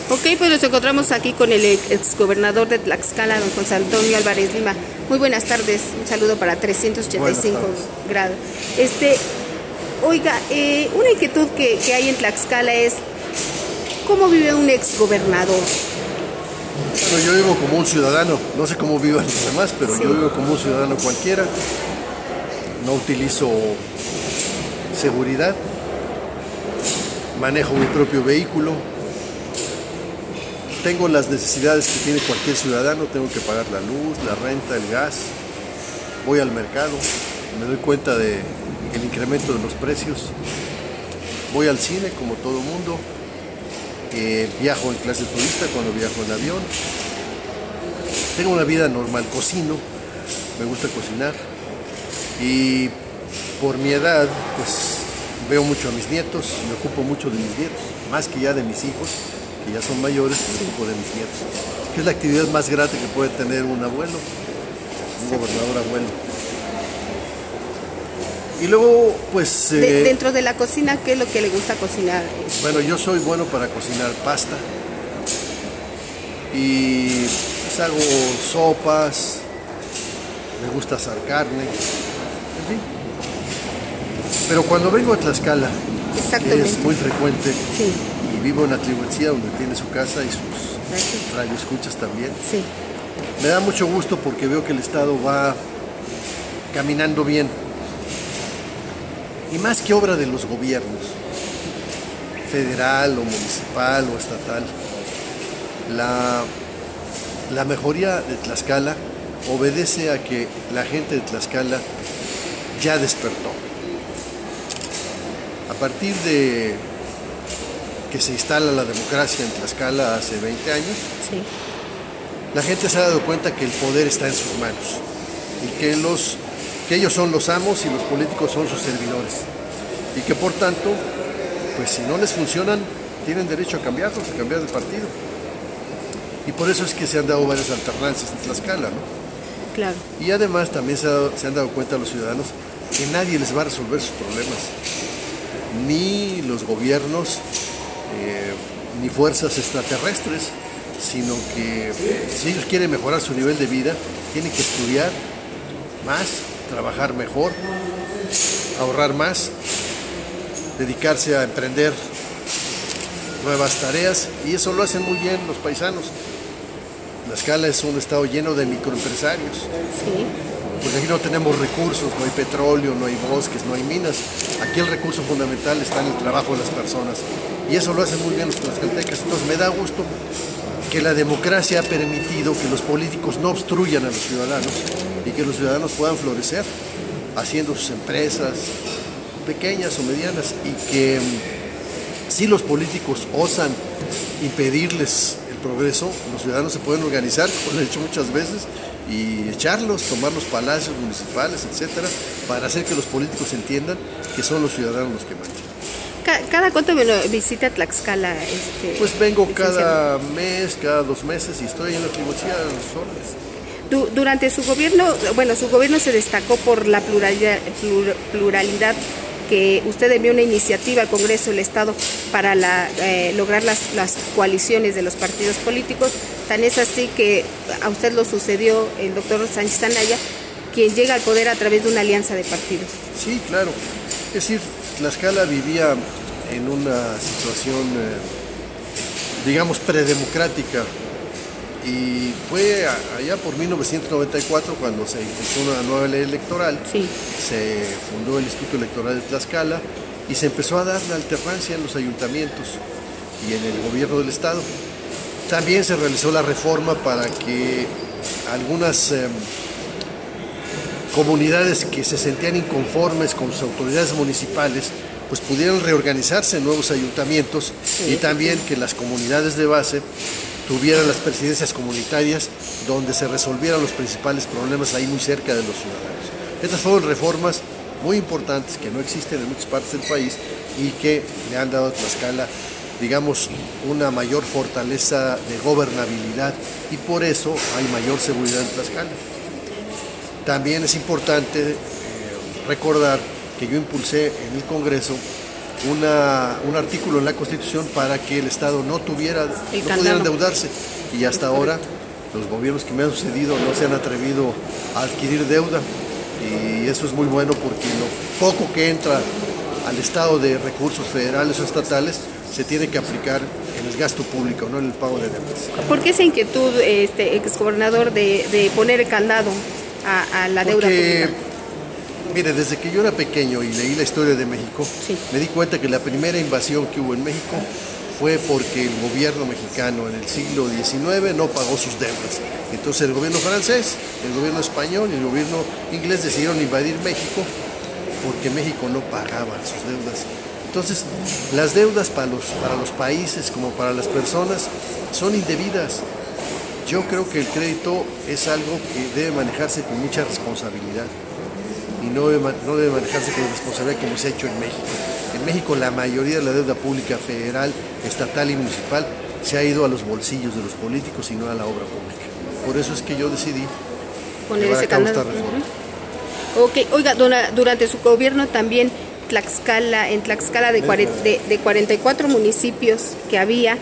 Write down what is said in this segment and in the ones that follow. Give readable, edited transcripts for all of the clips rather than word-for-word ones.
Ok, pues nos encontramos aquí con el exgobernador de Tlaxcala, don José Antonio Álvarez Lima. Muy buenas tardes, un saludo para 385 grados. Oiga, una inquietud que hay en Tlaxcala es, ¿cómo vive un exgobernador? Bueno, yo vivo como un ciudadano, no sé cómo vivan los demás, pero sí, yo vivo como un ciudadano cualquiera. No utilizo seguridad, manejo mi propio vehículo, tengo las necesidades que tiene cualquier ciudadano, tengo que pagar la luz, la renta, el gas, voy al mercado, me doy cuenta del incremento de los precios, voy al cine como todo mundo, viajo en clase turista cuando viajo en avión, tengo una vida normal, cocino, me gusta cocinar y por mi edad pues veo mucho a mis nietos, me ocupo mucho de mis nietos, más que ya de mis hijos, que ya son mayores, me ocupo de mis nietos, que es la actividad más grata que puede tener un abuelo, un gobernador abuelo. Y luego, pues... dentro de la cocina, ¿qué es lo que le gusta cocinar? Bueno, yo soy bueno para cocinar pasta y pues hago sopas, me gusta asar carne, en fin. Pero cuando vengo a Tlaxcala, que es muy frecuente, sí, y vivo en Atlihuetzía, donde tiene su casa y sus radioescuchas también, sí, me da mucho gusto porque veo que el Estado va caminando bien. Y más que obra de los gobiernos, federal o municipal o estatal, la mejoría de Tlaxcala obedece a que la gente de Tlaxcala ya despertó. A partir de que se instala la democracia en Tlaxcala hace 20 años, sí, la gente se ha dado cuenta que el poder está en sus manos y que ellos son los amos y los políticos son sus servidores y que por tanto, pues si no les funcionan, tienen derecho a cambiarlos, a cambiar de partido. Y por eso es que se han dado varias alternancias en Tlaxcala, ¿no? Claro. Y además también se han dado cuenta los ciudadanos que nadie les va a resolver sus problemas, ni los gobiernos, ni fuerzas extraterrestres, sino que si ellos quieren mejorar su nivel de vida, tienen que estudiar más, trabajar mejor, ahorrar más, dedicarse a emprender nuevas tareas, y eso lo hacen muy bien los paisanos. Tlaxcala es un estado lleno de microempresarios. Sí. Porque aquí no tenemos recursos, no hay petróleo, no hay bosques, no hay minas. Aquí el recurso fundamental está en el trabajo de las personas. Y eso lo hacen muy bien los tlaxcaltecas. Entonces me da gusto que la democracia ha permitido que los políticos no obstruyan a los ciudadanos y que los ciudadanos puedan florecer haciendo sus empresas, pequeñas o medianas, y que si los políticos osan impedirles el progreso, los ciudadanos se pueden organizar, como lo he hecho muchas veces, y echarlos, tomar los palacios municipales, etcétera, para hacer que los políticos entiendan que son los ciudadanos los que mandan. ¿Cada cuánto visita Tlaxcala? Pues vengo cada mes, cada 2 meses, y estoy en la Atlihuetzía de los órdenes. Durante su gobierno se destacó por la pluralidad, que usted envió una iniciativa al Congreso del Estado para lograr las coaliciones de los partidos políticos. Tan es así que a usted lo sucedió el doctor Sánchez Anaya, quien llega al poder a través de una alianza de partidos. Sí, claro. Es decir, Tlaxcala vivía en una situación, digamos, predemocrática, y fue allá por 1994 cuando se impulsó una nueva ley electoral. Sí. Se fundó el Instituto Electoral de Tlaxcala y se empezó a dar la alternancia en los ayuntamientos y en el gobierno del estado. También se realizó la reforma para que algunas comunidades que se sentían inconformes con sus autoridades municipales pues pudieran reorganizarse en nuevos ayuntamientos. Sí. Y también que las comunidades de base tuvieran las presidencias comunitarias donde se resolvieran los principales problemas ahí muy cerca de los ciudadanos. Estas fueron reformas muy importantes que no existen en muchas partes del país y que le han dado a Tlaxcala, digamos, una mayor fortaleza de gobernabilidad, y por eso hay mayor seguridad en Tlaxcala. También es importante recordar que yo impulsé en el Congreso un artículo en la Constitución para que el Estado no pudiera endeudarse, y hasta ahora los gobiernos que me han sucedido no se han atrevido a adquirir deuda, y eso es muy bueno porque lo poco que entra al Estado de recursos federales o estatales se tiene que aplicar en el gasto público, no en el pago de deudas. ¿Por qué esa inquietud, exgobernador, de poner candado a la deuda pública? Mire, desde que yo era pequeño y leí la historia de México, sí, me di cuenta que la primera invasión que hubo en México fue porque el gobierno mexicano en el siglo XIX no pagó sus deudas. Entonces el gobierno francés, el gobierno español y el gobierno inglés decidieron invadir México porque México no pagaba sus deudas. Entonces, las deudas para los países como para las personas son indebidas. Yo creo que el crédito es algo que debe manejarse con mucha responsabilidad y no debe manejarse con responsabilidad como se ha hecho en México. En México la mayoría de la deuda pública federal, estatal y municipal se ha ido a los bolsillos de los políticos y no a la obra pública. Por eso es que yo decidí poner ese candado. Okay. Oiga, durante su gobierno también en Tlaxcala de 44 municipios que había,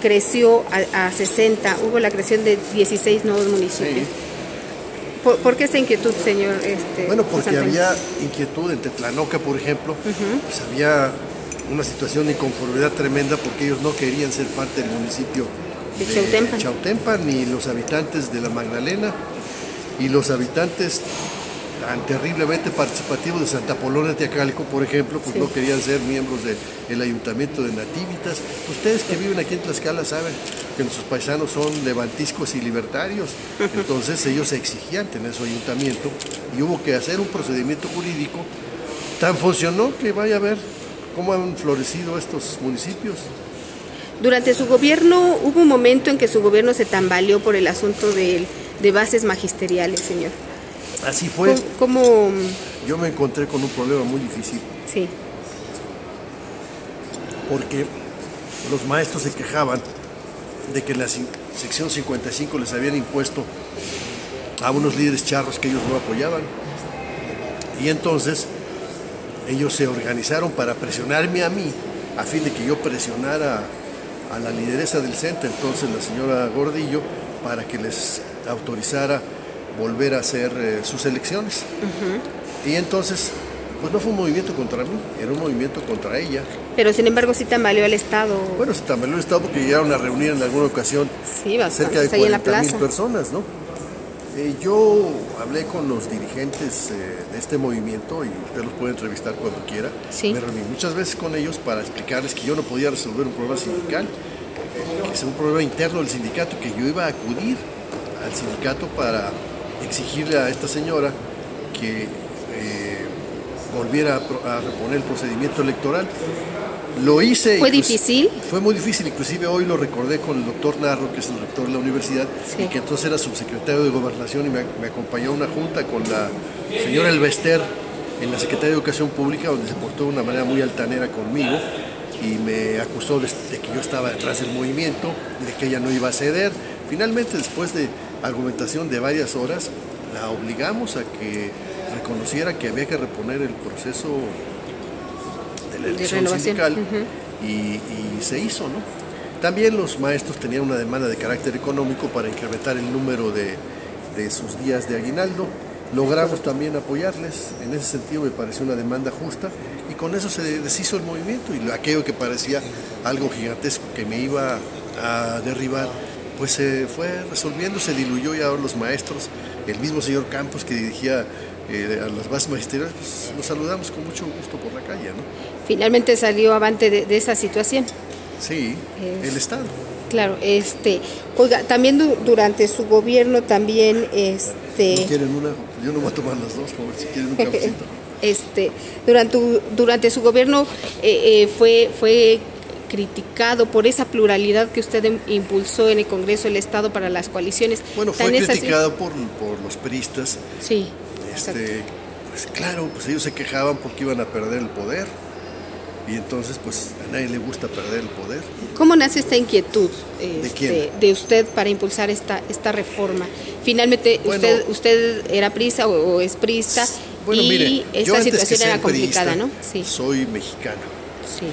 creció a 60, hubo la creación de 16 nuevos municipios. Sí. ¿Por qué esta inquietud, señor? Bueno, porque había inquietud en Tetlanoca, por ejemplo, pues había una situación de inconformidad tremenda porque ellos no querían ser parte del municipio de Chautempan, ni los habitantes de la Magdalena, y los habitantes tan terriblemente participativos de Santa Apolonía Teacalco, por ejemplo, pues sí, no querían ser miembros del ayuntamiento de Nativitas. Ustedes que viven aquí en Tlaxcala saben que nuestros paisanos son levantiscos y libertarios, entonces ellos exigían tener su ayuntamiento y hubo que hacer un procedimiento jurídico. Tan funcionó que vaya a ver cómo han florecido estos municipios. Durante su gobierno, hubo un momento en que su gobierno se tambaleó por el asunto de bases magisteriales, señor. Así fue. ¿Cómo? Yo me encontré con un problema muy difícil. Sí. Porque los maestros se quejaban de que en la sección 55 les habían impuesto a unos líderes charros que ellos no apoyaban. Y entonces ellos se organizaron para presionarme a mí, a fin de que yo presionara a la lideresa del CENTE, entonces la señora Gordillo, para que les autorizara volver a hacer sus elecciones. Y entonces, pues no fue un movimiento contra mí, era un movimiento contra ella. Pero sin embargo sí tambaleó el Estado. Bueno, se tambaleó el Estado porque llegaron a reunir en alguna ocasión cerca de 40,000 personas, ¿no? Yo hablé con los dirigentes de este movimiento, y usted los puede entrevistar cuando quiera. Sí. Me reuní muchas veces con ellos para explicarles que yo no podía resolver un problema sindical, que es un problema interno del sindicato, que yo iba a acudir al sindicato para exigirle a esta señora que volviera a reponer el procedimiento electoral. Lo hice. ¿Fue difícil? Fue muy difícil, inclusive hoy lo recordé con el doctor Narro, que es el rector de la universidad, sí, y que entonces era subsecretario de Gobernación, y me acompañó a una junta con la señora Elvester en la Secretaría de Educación Pública, donde se portó de una manera muy altanera conmigo y me acusó de que yo estaba detrás del movimiento, de que ella no iba a ceder. Finalmente, después de argumentación de varias horas, la obligamos a que reconociera que había que reponer el proceso de la elección sindical, y se hizo, ¿no? También los maestros tenían una demanda de carácter económico para incrementar el número de sus días de aguinaldo. Logramos también apoyarles, en ese sentido me pareció una demanda justa, y con eso se deshizo el movimiento, y aquello que parecía algo gigantesco que me iba a derribar, pues se fue resolviendo, se diluyó, y ahora los maestros, el mismo señor Campos que dirigía a las bases magisteriales, pues nos saludamos con mucho gusto por la calle, ¿no? Finalmente salió avante de esa situación. Sí, el Estado. Claro, oiga, también durante su gobierno también, ¿No quieren una? Yo no voy a tomar las dos, por si quieren un cafecito. Durante su gobierno fue criticado por esa pluralidad que usted impulsó en el Congreso del Estado para las coaliciones. Bueno, fue criticado por los priistas. Sí. Pues claro, pues ellos se quejaban porque iban a perder el poder, y entonces pues a nadie le gusta perder el poder. ¿Cómo nace esta inquietud de usted para impulsar esta reforma? Finalmente, bueno, usted era priista o es priista, bueno, y mire, esta situación era complicada, priista, ¿no? Sí. Soy mexicano. Sí.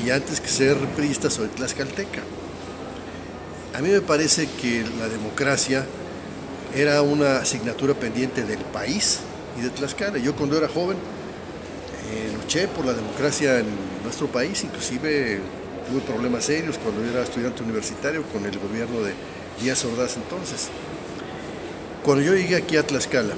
Y antes que ser priista soy tlaxcalteca. A mí me parece que la democracia era una asignatura pendiente del país y de Tlaxcala. Yo cuando era joven luché por la democracia en nuestro país, inclusive tuve problemas serios cuando yo era estudiante universitario con el gobierno de Díaz Ordaz entonces. Cuando yo llegué aquí a Tlaxcala,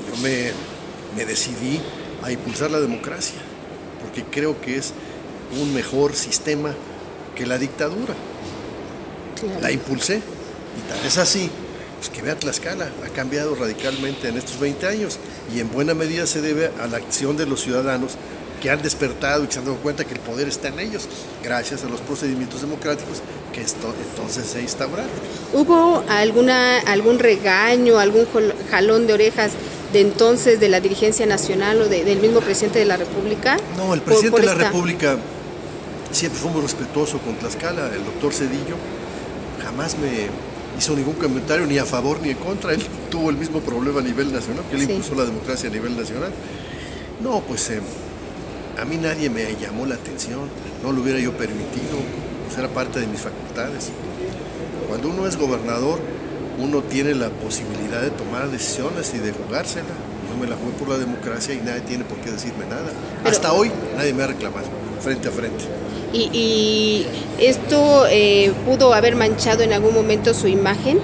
yo me decidí a impulsar la democracia, porque creo que es un mejor sistema que la dictadura. Claro. La impulsé, y tal es así, pues que vea Tlaxcala, ha cambiado radicalmente en estos 20 años, y en buena medida se debe a la acción de los ciudadanos que han despertado y que se han dado cuenta que el poder está en ellos, gracias a los procedimientos democráticos que entonces se instauraron. ¿Hubo algún regaño, algún jalón de orejas de entonces de la dirigencia nacional o del mismo presidente de la República? No, el presidente de la República siempre fue muy respetuoso con Tlaxcala. El doctor Zedillo jamás me hizo ningún comentario ni a favor ni en contra. Él tuvo el mismo problema a nivel nacional, que él impulsó la democracia a nivel nacional. No, pues a mí nadie me llamó la atención, no lo hubiera yo permitido, pues era parte de mis facultades. Cuando uno es gobernador, uno tiene la posibilidad de tomar decisiones y de jugársela. Yo me la jugué por la democracia y nadie tiene por qué decirme nada. Pero hasta hoy nadie me ha reclamado, frente a frente. ¿Y esto pudo haber manchado en algún momento su imagen?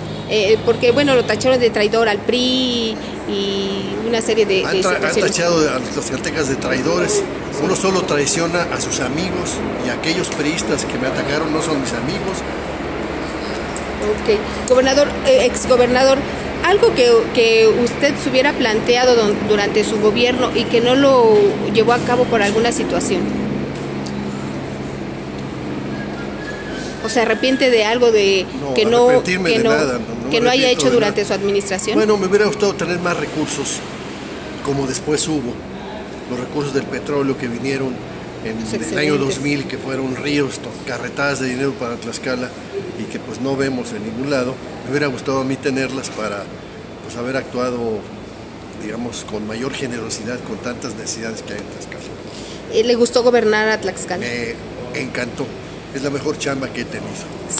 Porque, bueno, lo tacharon de traidor al PRI y una serie de situaciones. Han tachado a los tlaxcaltecas de traidores. Uno solo traiciona a sus amigos, y aquellos priistas que me atacaron no son mis amigos. Ok. Gobernador, exgobernador, algo que usted se hubiera planteado durante su gobierno y que no lo llevó a cabo por alguna situación. ¿O se arrepiente de algo que no haya hecho durante su administración? Bueno, me hubiera gustado tener más recursos, como después hubo. Los recursos del petróleo que vinieron en el año 2000, que fueron ríos, carretadas de dinero para Tlaxcala y que pues no vemos en ningún lado. Me hubiera gustado a mí tenerlas para pues haber actuado, digamos, con mayor generosidad con tantas necesidades que hay en Tlaxcala. ¿Le gustó gobernar a Tlaxcala? Me encantó. Es la mejor chamba que he tenido.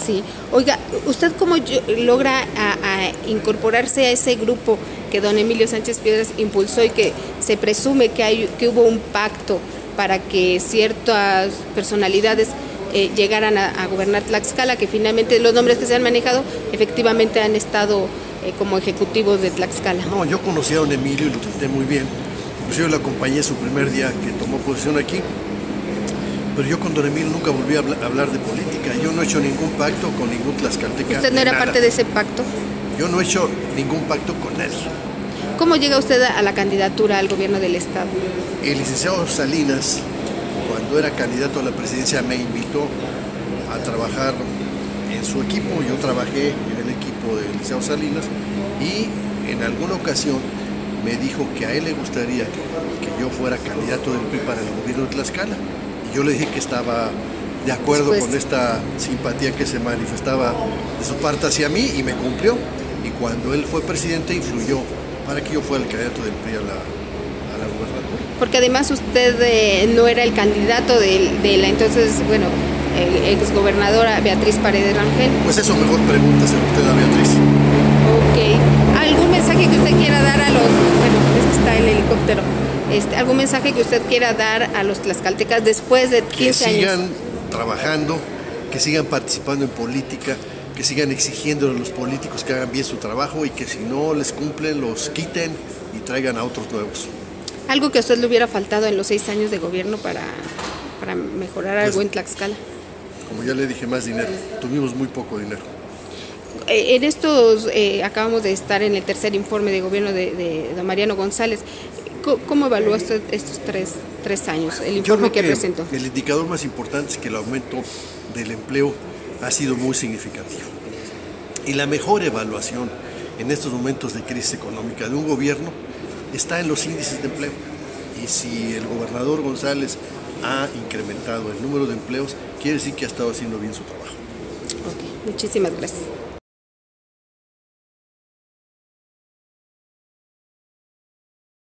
Sí. Oiga, ¿usted cómo logra a incorporarse a ese grupo que don Emilio Sánchez Piedras impulsó y que se presume que hubo un pacto para que ciertas personalidades llegaran a gobernar Tlaxcala, que finalmente los nombres que se han manejado efectivamente han estado como ejecutivos de Tlaxcala? No, yo conocí a don Emilio y lo traté muy bien. Inclusive lo acompañé su primer día que tomó posesión aquí. Pero yo con don Emilio nunca volví a hablar de política. Yo no he hecho ningún pacto con ningún tlaxcalteca. ¿Usted no era parte de ese pacto? Yo no he hecho ningún pacto con nadie. ¿Cómo llega usted a la candidatura al gobierno del estado? El licenciado Salinas, cuando era candidato a la presidencia, me invitó a trabajar en su equipo. Yo trabajé en el equipo del licenciado Salinas y en alguna ocasión me dijo que a él le gustaría que yo fuera candidato del PRI para el gobierno de Tlaxcala. Yo le dije que estaba de acuerdo con esta simpatía que se manifestaba de su parte hacia mí y me cumplió. Y cuando él fue presidente influyó para que yo fuera el candidato del PRI a la gubernatura. Porque además usted no era el candidato de la entonces, bueno, exgobernadora Beatriz Paredes Rangel. Pues eso mejor pregúnteselo usted a Beatriz. Ok. ¿Algún mensaje que usted quiera dar a los... Bueno, ese está el helicóptero. ¿Algún mensaje que usted quiera dar a los tlaxcaltecas después de 15 años? Que sigan trabajando, que sigan participando en política, que sigan exigiendo a los políticos que hagan bien su trabajo y que si no les cumplen, los quiten y traigan a otros nuevos. ¿Algo que a usted le hubiera faltado en los 6 años de gobierno para mejorar algo en Tlaxcala? Como ya le dije, más dinero. Tuvimos muy poco dinero. En estos, acabamos de estar en el tercer informe de gobierno de don Mariano González. ¿Cómo evalúa usted estos tres años, el informe que presentó? El indicador más importante es que el aumento del empleo ha sido muy significativo. Y la mejor evaluación en estos momentos de crisis económica de un gobierno está en los índices de empleo. Y si el gobernador González ha incrementado el número de empleos, quiere decir que ha estado haciendo bien su trabajo. Ok, muchísimas gracias.